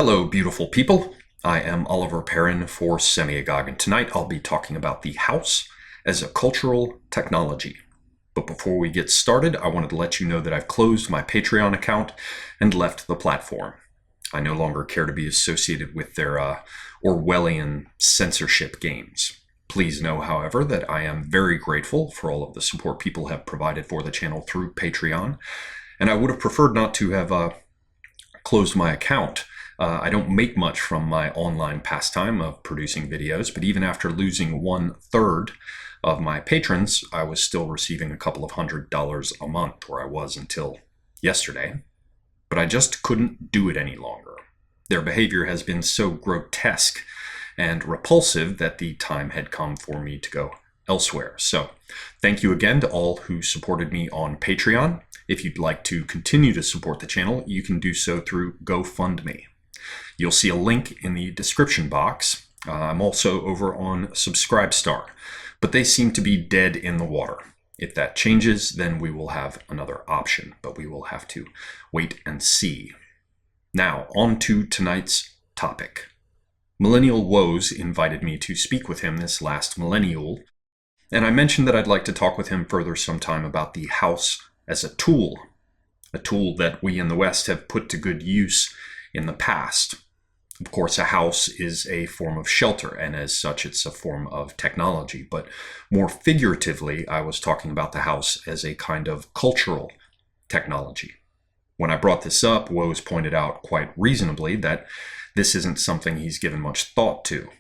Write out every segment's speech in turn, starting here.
Hello, beautiful people. I am Oliver Perrin for Semiagog, and tonight I'll be talking about the house as a cultural technology. But before we get started, I wanted to let you know that I've closed my Patreon account and left the platform. I no longer care to be associated with their Orwellian censorship games. Please know, however, that I am very grateful for all of the support people have provided for the channel through Patreon, and I would have preferred not to have closed my account. I don't make much from my online pastime of producing videos, but even after losing 1/3 of my patrons, I was still receiving a couple of $100 a month, where I was until yesterday. But I just couldn't do it any longer. Their behavior has been so grotesque and repulsive that the time had come for me to go elsewhere. So thank you again to all who supported me on Patreon. If you'd like to continue to support the channel, you can do so through GoFundMe. You'll see a link in the description box. I'm also over on Subscribestar, but they seem to be dead in the water. If that changes, then we will have another option, but we will have to wait and see. Now, on to tonight's topic. Millennial Woes invited me to speak with him this last millennial, and I mentioned that I'd like to talk with him further sometime about the house as a tool that we in the West have put to good use in the past. Of course, a house is a form of shelter, and as such, it's a form of technology. But more figuratively, I was talking about the house as a kind of cultural technology. When I brought this up, Woes pointed out quite reasonably that this isn't something he's given much thought to.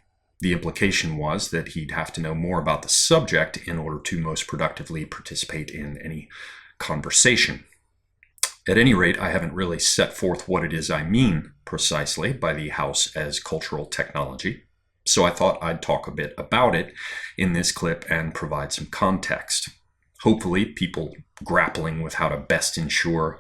The implication was that he'd have to know more about the subject in order to most productively participate in any conversation. At any rate, I haven't really set forth what it is I mean precisely by the house as cultural technology, so I thought I'd talk a bit about it in this clip and provide some context. Hopefully, people grappling with how to best ensure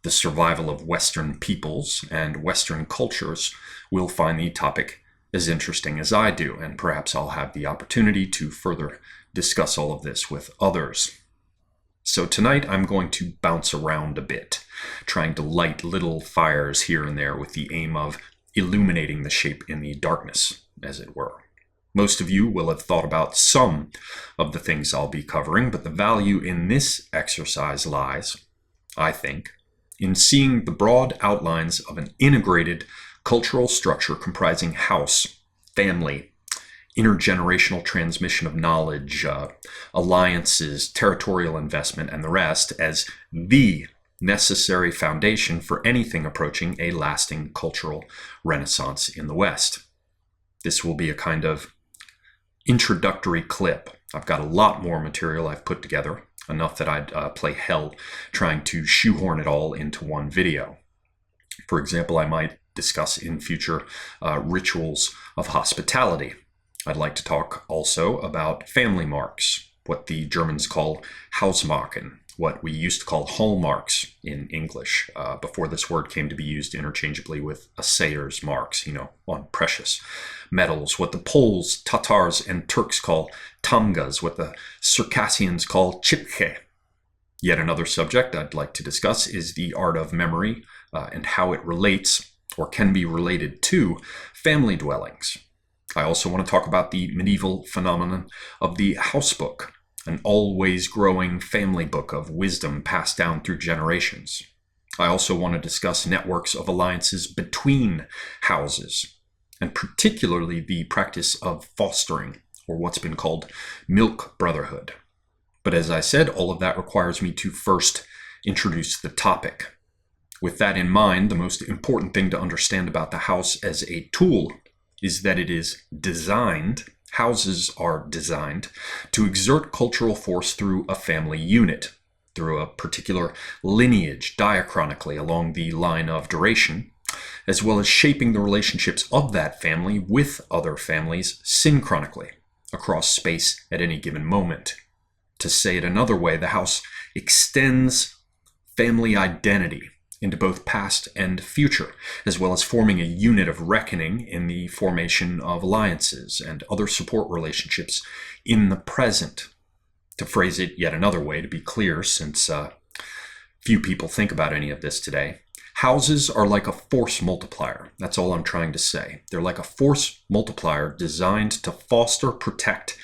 the survival of Western peoples and Western cultures will find the topic as interesting as I do, and perhaps I'll have the opportunity to further discuss all of this with others. So tonight I'm going to bounce around a bit, trying to light little fires here and there with the aim of illuminating the shape in the darkness, as it were. Most of you will have thought about some of the things I'll be covering, but the value in this exercise lies, I think, in seeing the broad outlines of an integrated cultural structure comprising house, family, intergenerational transmission of knowledge, alliances, territorial investment, and the rest as the necessary foundation for anything approaching a lasting cultural renaissance in the West. This will be a kind of introductory clip. I've got a lot more material I've put together, enough that I'd play hell trying to shoehorn it all into one video. For example, I might discuss in future rituals of hospitality. I'd like to talk also about family marks, what the Germans call Hausmarken, what we used to call hallmarks in English, before this word came to be used interchangeably with assayer's marks, on precious metals, what the Poles, Tatars, and Turks call tamgas, what the Circassians call chipche. Yet another subject I'd like to discuss is the art of memory and how it relates or can be related to family dwellings. I also want to talk about the medieval phenomenon of the house book, an always growing family book of wisdom passed down through generations. I also want to discuss networks of alliances between houses, and particularly the practice of fostering, or what's been called milk brotherhood. But as I said, all of that requires me to first introduce the topic. With that in mind, the most important thing to understand about the house as a tool is that it is designed, houses are designed, to exert cultural force through a family unit, through a particular lineage diachronically along the line of duration, as well as shaping the relationships of that family with other families synchronically across space at any given moment. To say it another way, the house extends family identity into both past and future, as well as forming a unit of reckoning in the formation of alliances and other support relationships in the present. To phrase it yet another way, to be clear, since few people think about any of this today, Houses are like a force multiplier. That's all I'm trying to say. They're like a force multiplier designed to foster, protect,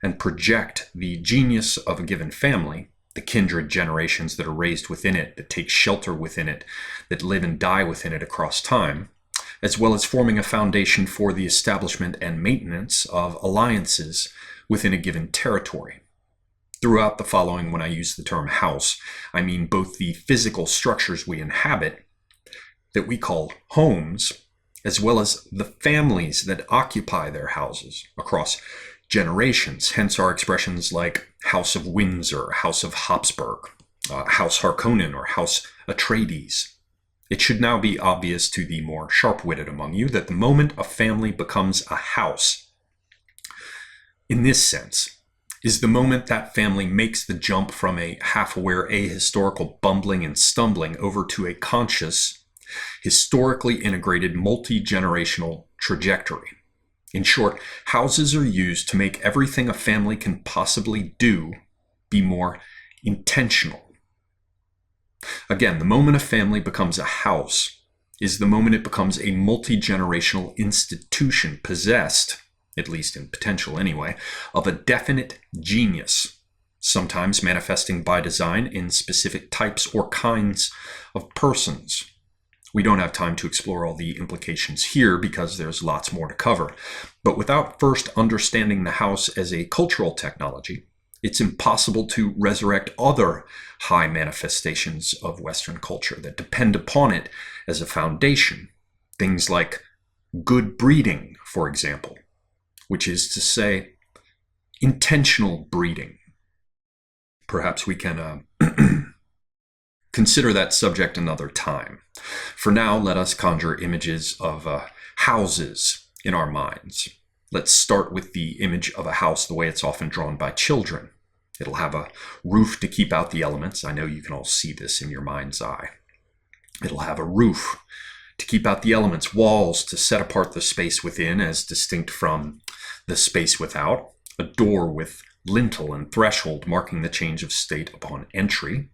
and project the genius of a given family, the kindred generations that are raised within it, that take shelter within it, that live and die within it across time, as well as forming a foundation for the establishment and maintenance of alliances within a given territory. Throughout the following, when I use the term house, I mean both the physical structures we inhabit, that we call homes, as well as the families that occupy their houses across generations. Hence our expressions like House of Windsor, House of Habsburg, House Harkonnen, or House Atreides. It should now be obvious to the more sharp-witted among you that the moment a family becomes a house, in this sense, is the moment that family makes the jump from a half-aware ahistorical bumbling and stumbling over to a conscious, historically integrated multi-generational trajectory. In short, houses are used to make everything a family can possibly do be more intentional. Again, the moment a family becomes a house is the moment it becomes a multi-generational institution possessed, at least in potential anyway, of a definite genius, sometimes manifesting by design in specific types or kinds of persons. We don't have time to explore all the implications here because there's lots more to cover. But without first understanding the house as a cultural technology, it's impossible to resurrect other high manifestations of Western culture that depend upon it as a foundation. Things like good breeding, for example, which is to say, intentional breeding. Perhaps we can consider that subject another time. For now, let us conjure images of houses in our minds. Let's start with the image of a house the way it's often drawn by children. It'll have a roof to keep out the elements. I know you can all see this in your mind's eye. It'll have a roof to keep out the elements, walls to set apart the space within as distinct from the space without, a door with lintel and threshold marking the change of state upon entry,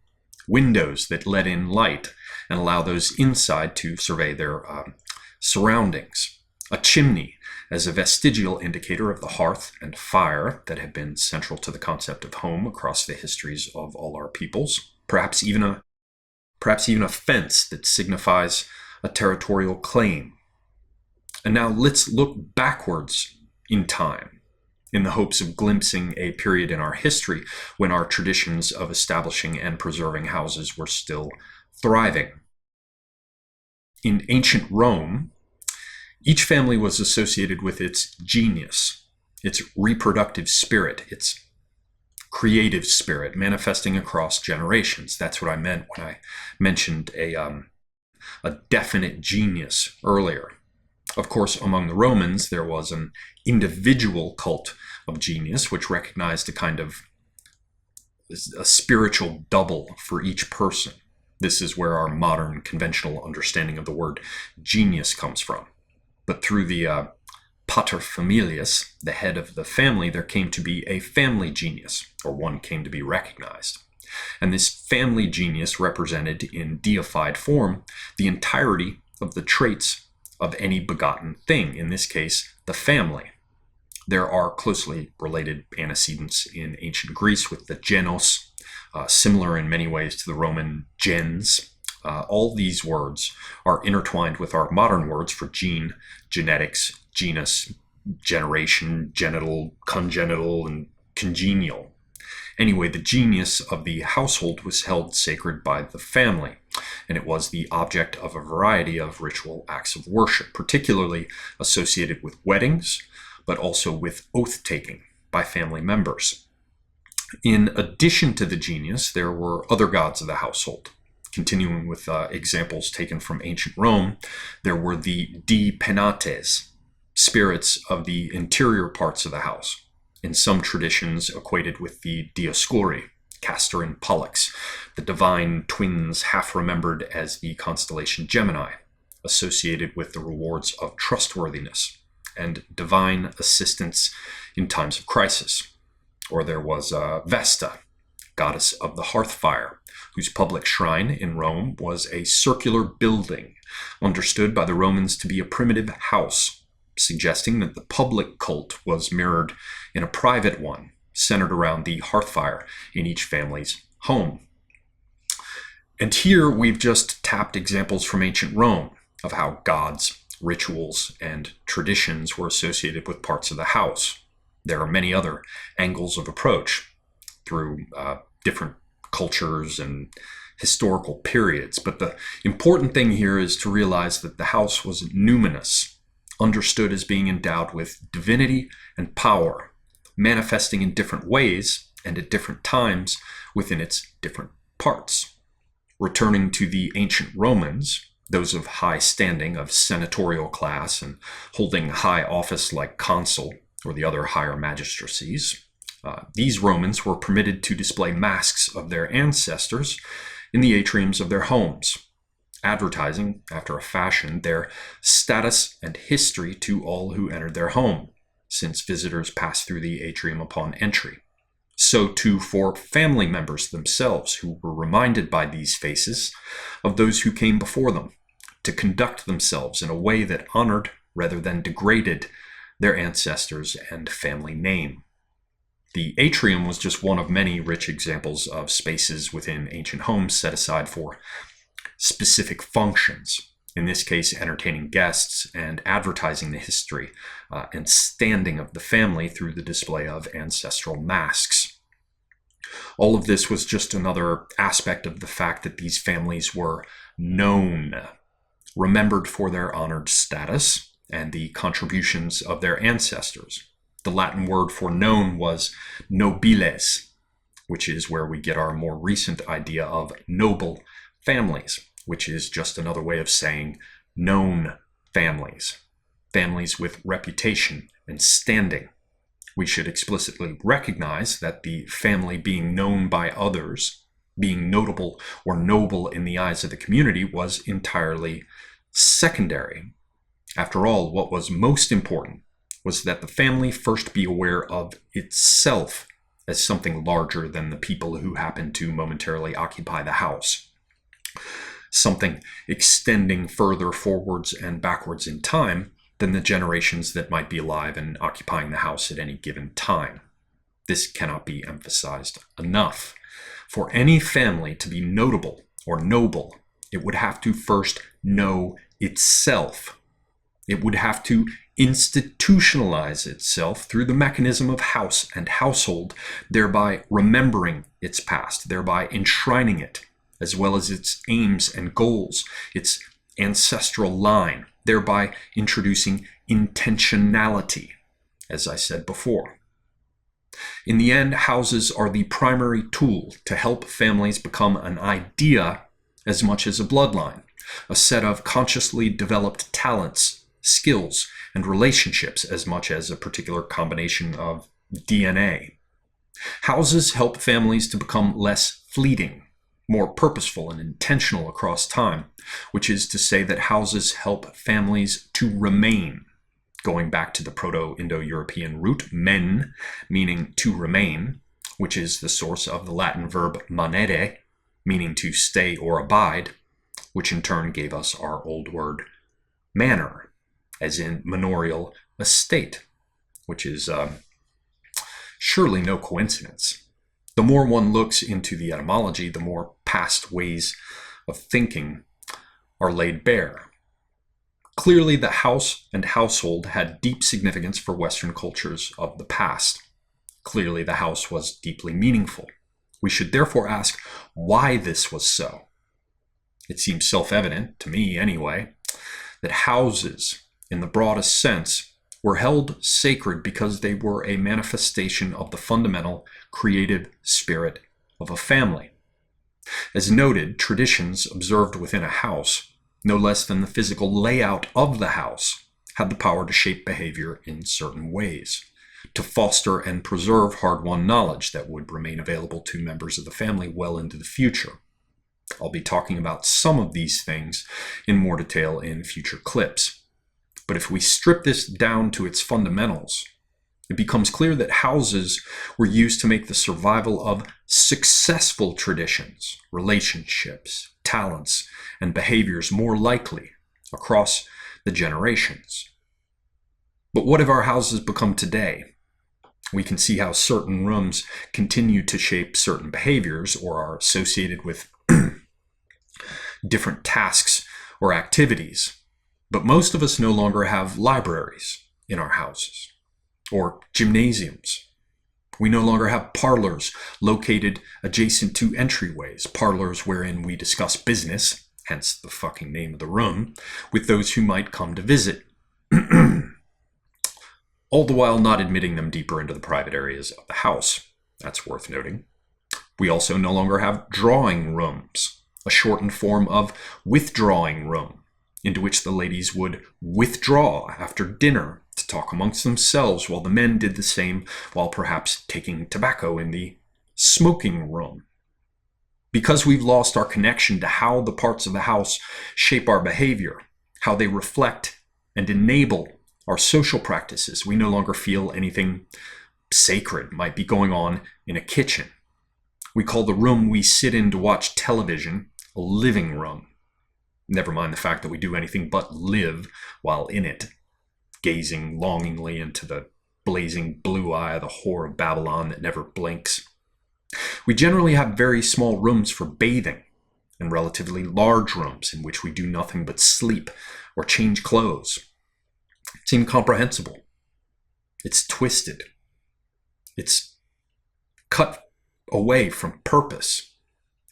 windows that let in light and allow those inside to survey their surroundings, a chimney as a vestigial indicator of the hearth and fire that have been central to the concept of home across the histories of all our peoples, perhaps even a fence that signifies a territorial claim. And now let's look backwards in time in the hopes of glimpsing a period in our history when our traditions of establishing and preserving houses were still thriving. In ancient Rome, each family was associated with its genius, its reproductive spirit, its creative spirit manifesting across generations. That's what I meant when I mentioned a definite genius earlier. Of course, among the Romans, there was an individual cult of genius, which recognized a kind of a spiritual double for each person. This is where our modern conventional understanding of the word genius comes from. But through the paterfamilias, the head of the family, there came to be a family genius, or one came to be recognized. And this family genius represented in deified form the entirety of the traits of any begotten thing, in this case, the family. There are closely related antecedents in ancient Greece with the genos, similar in many ways to the Roman gens. All these words are intertwined with our modern words for gene, genetics, genus, generation, genital, congenital, and congenial. Anyway, the genius of the household was held sacred by the family, and it was the object of a variety of ritual acts of worship, particularly associated with weddings, but also with oath-taking by family members. In addition to the genius, there were other gods of the household. Continuing with examples taken from ancient Rome, there were the di penates, spirits of the interior parts of the house, in some traditions equated with the Dioscuri, Castor and Pollux, the divine twins half-remembered as the constellation Gemini, associated with the rewards of trustworthiness and divine assistance in times of crisis. Or there was Vesta, goddess of the hearth fire, whose public shrine in Rome was a circular building, understood by the Romans to be a primitive house, suggesting that the public cult was mirrored in a private one, centered around the hearth fire in each family's home. And here we've just tapped examples from ancient Rome of how gods, rituals, and traditions were associated with parts of the house. There are many other angles of approach through different cultures and historical periods, but the important thing here is to realize that the house was numinous, understood as being endowed with divinity and power, manifesting in different ways and at different times within its different parts. Returning to the ancient Romans, those of high standing, of senatorial class, and holding high office like consul or the other higher magistracies, these Romans were permitted to display masks of their ancestors in the atriums of their homes, advertising, after a fashion, their status and history to all who entered their home, since visitors passed through the atrium upon entry. So too for family members themselves, who were reminded by these faces of those who came before them, to conduct themselves in a way that honored rather than degraded their ancestors and family name. The atrium was just one of many rich examples of spaces within ancient homes set aside for specific functions, in this case entertaining guests and advertising the history and standing of the family through the display of ancestral masks. All of this was just another aspect of the fact that these families were known, remembered for their honored status and the contributions of their ancestors. The Latin word for known was nobiles, which is where we get our more recent idea of noble families, which is just another way of saying known families, families with reputation and standing. We should explicitly recognize that the family being known by others, being notable or noble in the eyes of the community, was entirely secondary. After all, what was most important was that the family first be aware of itself as something larger than the people who happen to momentarily occupy the house, something extending further forwards and backwards in time than the generations that might be alive and occupying the house at any given time. This cannot be emphasized enough. For any family to be notable or noble, it would have to first know itself. It would have to institutionalize itself through the mechanism of house and household, thereby remembering its past, thereby enshrining it, as well as its aims and goals, its ancestral line, thereby introducing intentionality, as I said before. In the end, houses are the primary tool to help families become an idea as much as a bloodline, a set of consciously developed talents, skills, and relationships as much as a particular combination of DNA. Houses help families to become less fleeting, more purposeful and intentional across time, which is to say that houses help families to remain, going back to the Proto-Indo-European root men, meaning to remain, which is the source of the Latin verb manere, meaning to stay or abide, which in turn gave us our old word manor, as in manorial estate, which is surely no coincidence. The more one looks into the etymology, the more past ways of thinking are laid bare. Clearly, the house and household had deep significance for Western cultures of the past. Clearly, the house was deeply meaningful. We should therefore ask why this was so. It seems self-evident, to me anyway, that houses, in the broadest sense, were held sacred because they were a manifestation of the fundamental creative spirit of a family. As noted, traditions observed within a house, no less than the physical layout of the house, had the power to shape behavior in certain ways, to foster and preserve hard-won knowledge that would remain available to members of the family well into the future. I'll be talking about some of these things in more detail in future clips. But if we strip this down to its fundamentals, it becomes clear that houses were used to make the survival of successful traditions, relationships, talents, and behaviors more likely across the generations. But what have our houses become today? We can see how certain rooms continue to shape certain behaviors or are associated with different tasks or activities. But most of us no longer have libraries in our houses or gymnasiums. We no longer have parlors located adjacent to entryways, parlors wherein we discuss business, hence the fucking name of the room, with those who might come to visit. All the while not admitting them deeper into the private areas of the house. That's worth noting. We also no longer have drawing rooms, a shortened form of withdrawing room, into which the ladies would withdraw after dinner to talk amongst themselves while the men did the same while perhaps taking tobacco in the smoking room. Because we've lost our connection to how the parts of the house shape our behavior, how they reflect and enable our social practices, we no longer feel anything sacred might be going on in a kitchen. We call the room we sit in to watch television a living room. Never mind the fact that we do anything but live while in it, gazing longingly into the blazing blue eye of the whore of Babylon that never blinks. We generally have very small rooms for bathing and relatively large rooms in which we do nothing but sleep or change clothes. It's incomprehensible. It's twisted. It's cut away from purpose.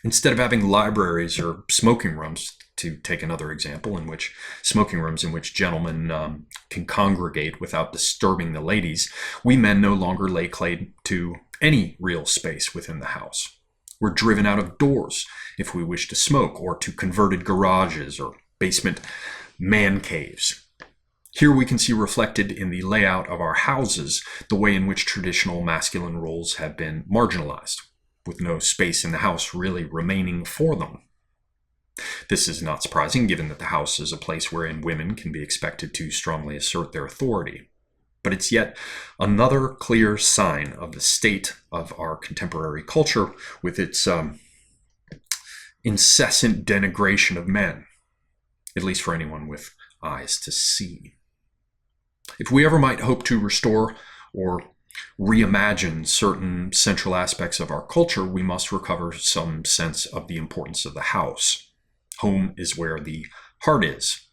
Instead of having libraries or smoking rooms, to take another example, in which smoking rooms in which gentlemen can congregate without disturbing the ladies, we men no longer lay claim to any real space within the house. We're driven out of doors if we wish to smoke, or to converted garages or basement man caves. Here we can see reflected in the layout of our houses the way in which traditional masculine roles have been marginalized, with no space in the house really remaining for them. This is not surprising, given that the house is a place wherein women can be expected to strongly assert their authority. But it's yet another clear sign of the state of our contemporary culture, with its incessant denigration of men, at least for anyone with eyes to see. If we ever might hope to restore or reimagine certain central aspects of our culture, we must recover some sense of the importance of the house. Home is where the heart is.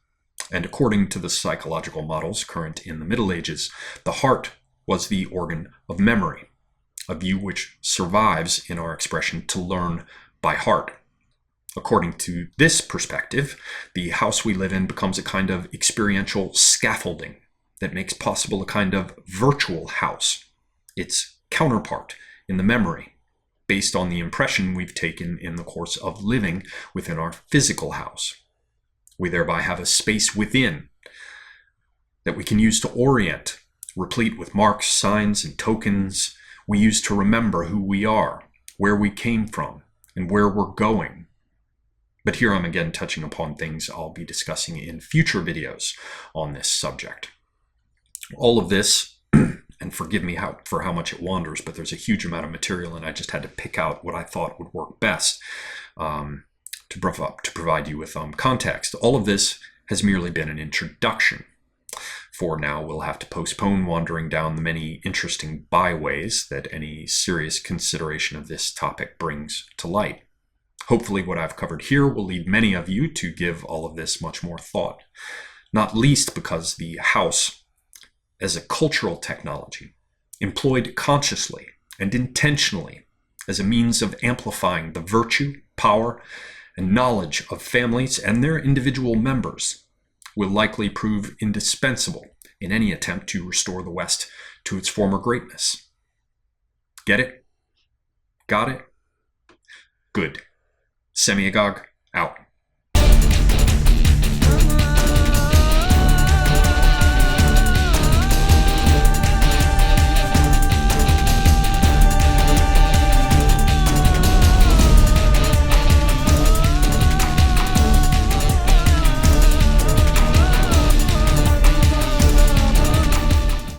And according to the psychological models current in the Middle Ages, the heart was the organ of memory, a view which survives in our expression to learn by heart. According to this perspective, the house we live in becomes a kind of experiential scaffolding that makes possible a kind of virtual house, its counterpart in the memory, based on the impression we've taken in the course of living within our physical house. We thereby have a space within that we can use to orient, replete with marks, signs, and tokens we use to remember who we are, where we came from, and where we're going. But here I'm again touching upon things I'll be discussing in future videos on this subject. All of this, and forgive me for how much it wanders, but there's a huge amount of material, and I just had to pick out what I thought would work best to provide you with context. All of this has merely been an introduction. For now, we'll have to postpone wandering down the many interesting byways that any serious consideration of this topic brings to light. Hopefully what I've covered here will lead many of you to give all of this much more thought, not least because the house, as a cultural technology, employed consciously and intentionally as a means of amplifying the virtue, power, and knowledge of families and their individual members, will likely prove indispensable in any attempt to restore the West to its former greatness. Get it? Got it? Good. Semiagog, out.